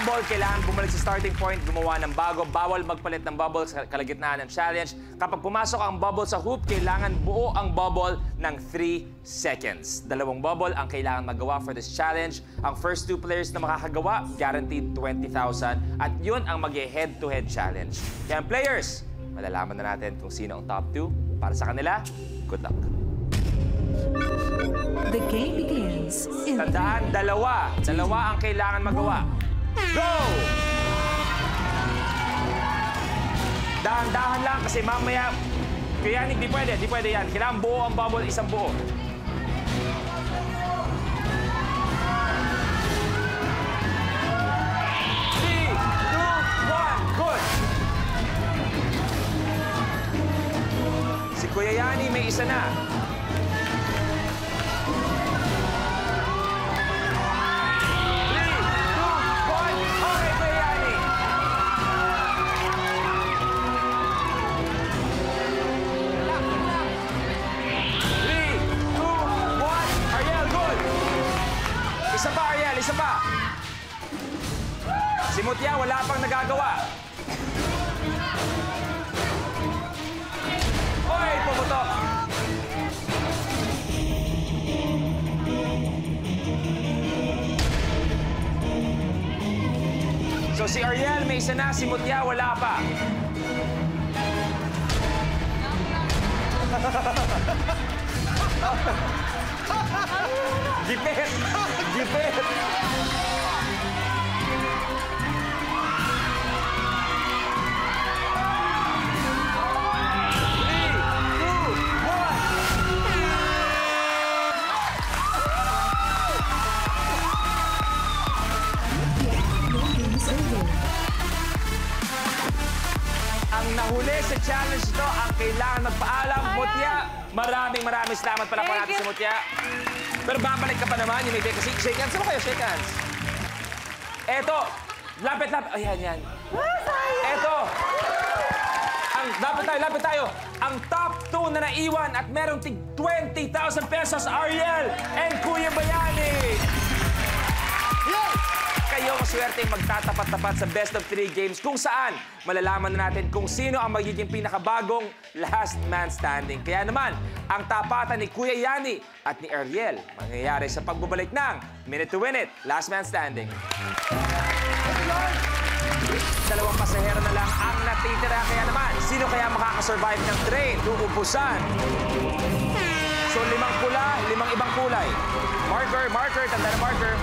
bumble, kailangan bumalik sa starting point, gumawa ng bago. Bawal magpalit ng bubble sa kalagitnaan ng challenge. Kapag pumasok ang bubble sa hoop, kailangan buo ang bubble ng 3 seconds. 2 bubble ang kailangan magawa for this challenge. Ang first 2 players na makakagawa, guaranteed 20,000. At yun ang mag-head-to-head challenge. Kaya players, malalaman na natin kung sino ang top 2. Para sa kanila, good luck. The game begins in Tandaan, dalawa ang kailangan magawa. Go! Dahan-dahan lang kasi mamaya, kaya di pwede yan. Kailangan buo ang bubble, isang buo. Three, two, one, good! Si Kuya Yani may isa na. Isa pa. Si Mutya, wala pang nagagawa. Oy, pumutok. So si Ariel, may isa na. Si Mutya, wala pa. Gipit! Gipit! 3, 2, 1. Ang nahuli sa challenge ito, ang kailangan magpaalam. Mutya, maraming salamat pala po natin sa Mutya. Pero babalik ka pa naman, yung may kasi shake hands. Ano kayo? Shake hands. Eto, lapit. Ayan. Eto. Lapit tayo. Ang top 2 na naiwan at merong tig 20,000 pesos, Ariel and Kuya Bayani. Kayo ang swerte magtatapat-tapat sa best of 3 games kung saan malalaman na natin kung sino ang magiging pinakabagong last man standing. Kaya naman, ang tapatan ni Kuya Yani at ni Ariel mangyayari sa pagbabalik ng Minute to Win It, Last Man Standing. 2 pasahero na lang ang natitira. Kaya naman, sino kaya makakasurvive ng train? Uubusan. So 5 pula, 5 ibang kulay. Marker, tanda na marker.